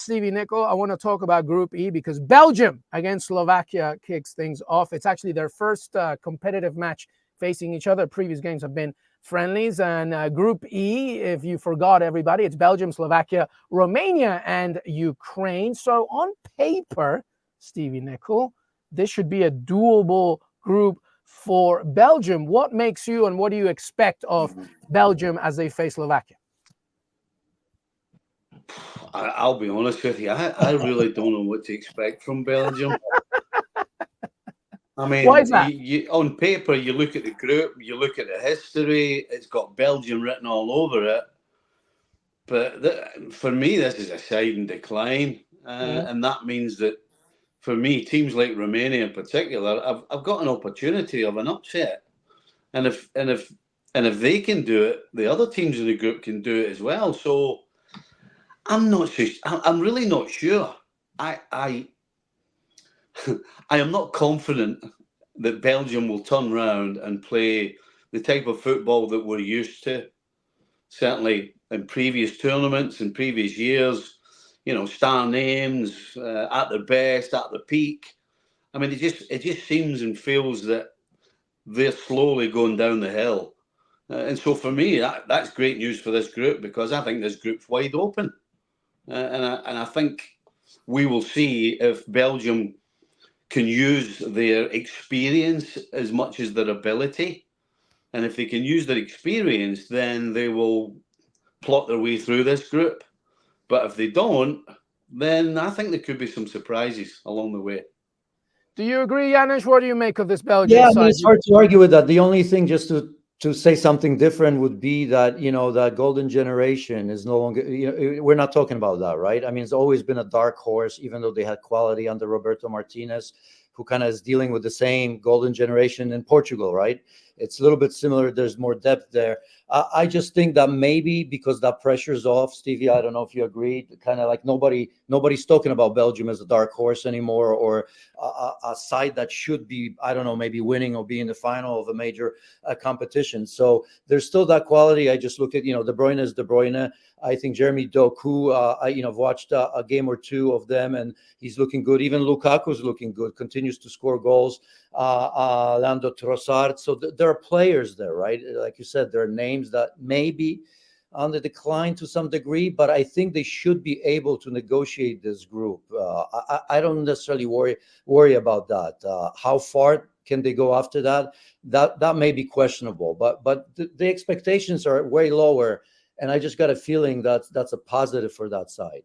Stevie Nicol, I want to talk about Group E because Belgium against Slovakia kicks things off. It's actually their first competitive match facing each other. Previous games have been friendlies. And Group E, if you forgot, everybody, it's Belgium, Slovakia, Romania, and Ukraine. So on paper, Stevie Nicol, this should be a doable group for Belgium. What makes you and what do you expect of Belgium as they face Slovakia? I'll be honest with you. I really don't know what to expect from Belgium. I mean, why is that? On paper, you look at the group, you look at the history, it's got Belgium written all over it. But for me, this is a side in decline. And that means that, for me, teams like Romania in particular, I've got an opportunity of an upset. And if they can do it, the other teams in the group can do it as well. So I'm really not sure. I am not confident that Belgium will turn around and play the type of football that we're used to. Certainly in previous tournaments, in previous years, star names at their best, at their peak. I mean, it just seems and feels that they're slowly going down the hill. And so for me, that's great news for this group because I think this group's wide open. And I think we will see if Belgium can use their experience as much as their ability. And if they can use their experience, then they will plot their way through this group. But if they don't, then I think there could be some surprises along the way. Do you agree, Janusz? What do you make of this Belgium side? Yeah, it's hard to argue with that. The only thing, just to say something different, would be that that golden generation is no longer. We're not talking about that, right? I mean, it's always been a dark horse, even though they had quality under Roberto Martinez, who kind of is dealing with the same golden generation in Portugal, right? It's a little bit similar. There's more depth there. I just think that maybe because that pressure's off, Stevie, I don't know if you agree, kind of like nobody's talking about Belgium as a dark horse anymore, or a side that should be, I don't know, maybe winning or be in the final of a major competition. So there's still that quality. I just look at, De Bruyne is De Bruyne. I think Jeremy Doku, I've watched a game or two of them, and he's looking good. Even Lukaku's looking good, continues to score goals. Lando Trossard. So there are players there, right? Like you said, there are names that may be on the decline to some degree, but I think they should be able to negotiate this group. I don't necessarily worry about that. How far can they go after that? That may be questionable, but the expectations are way lower. And I just got a feeling that that's a positive for that side.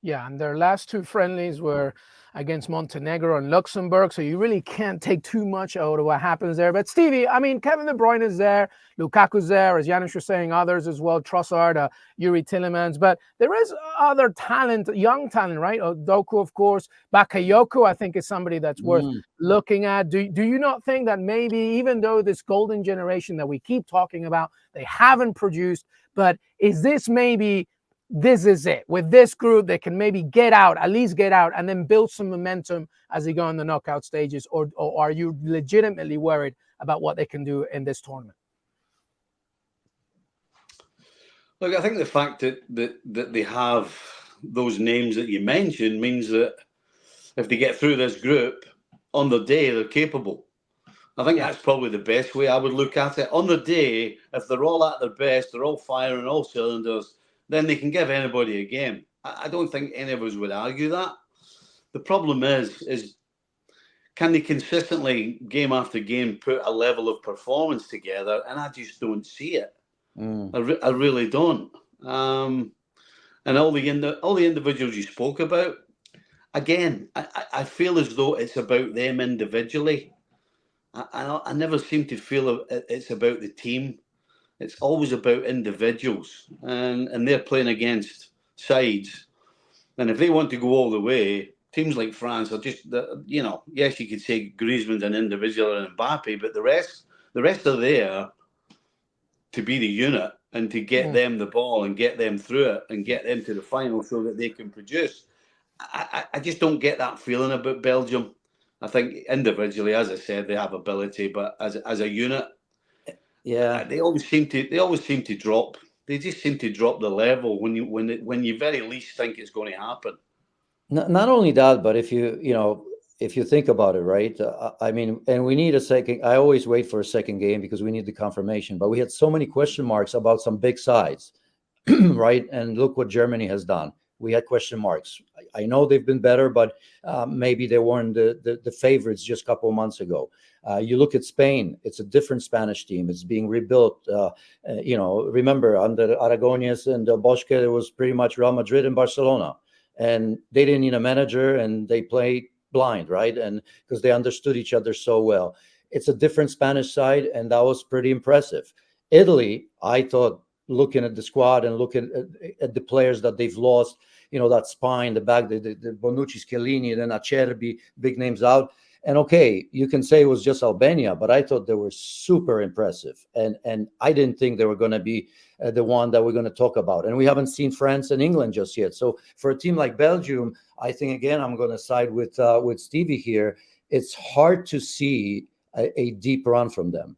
Yeah, and their last two friendlies were against Montenegro and Luxembourg, so you really can't take too much out of what happens there. But Stevie, I mean, Kevin De Bruyne is there, Lukaku's there, as Janusz was saying, others as well, Trossard, Yuri Tillemans, but there is other talent, young talent, right? Doku, of course, Bakayoko, I think, is somebody that's worth looking at. Do you not think that maybe, even though this golden generation that we keep talking about, they haven't produced, but is this maybe... this is it. With this group, they can maybe at least get out, and then build some momentum as they go in the knockout stages? Or are you legitimately worried about what they can do in this tournament? Look, I think the fact that they have those names that you mentioned means that if they get through this group, on the day, they're capable. I think that's probably the best way I would look at it. On the day, if they're all at their best, they're all firing all cylinders, then they can give anybody a game. I don't think any of us would argue that. The problem is can they consistently, game after game, put a level of performance together? And I just don't see it. I really don't. And all the individuals you spoke about, again, I feel as though it's about them individually. I never seem to feel it's about the team. It's always about individuals, and they're playing against sides. And if they want to go all the way, teams like France are just, yes, you could say Griezmann's an individual and Mbappe, but the rest are there to be the unit and to get them the ball and get them through it and get them to the final so that they can produce. I just don't get that feeling about Belgium. I think individually, as I said, they have ability, but as a unit, they always seem to drop. they just seem to drop the level when you very least think it's going to happen. Not only that, but if you think about it, right? I mean, and we need a second. I always wait for a second game because we need the confirmation. But we had so many question marks about some big sides, right? And look what Germany has done. We had question marks. I know they've been better, but maybe they weren't the favorites just a couple of months ago. You look at Spain; it's a different Spanish team. It's being rebuilt. Remember under Aragonés and Bosque, it was pretty much Real Madrid and Barcelona, and they didn't need a manager, and they played blind, right? And because they understood each other so well. It's a different Spanish side, and that was pretty impressive. Italy, I thought, looking at the squad and looking at the players that they've lost, that spine, the back, the Bonucci, Chiellini, then Acerbi, big names out. And okay, you can say it was just Albania, but I thought they were super impressive. And I didn't think they were going to be the one that we're going to talk about. And we haven't seen France and England just yet. So for a team like Belgium, I think, again, I'm going to side with Stevie here. It's hard to see a deep run from them.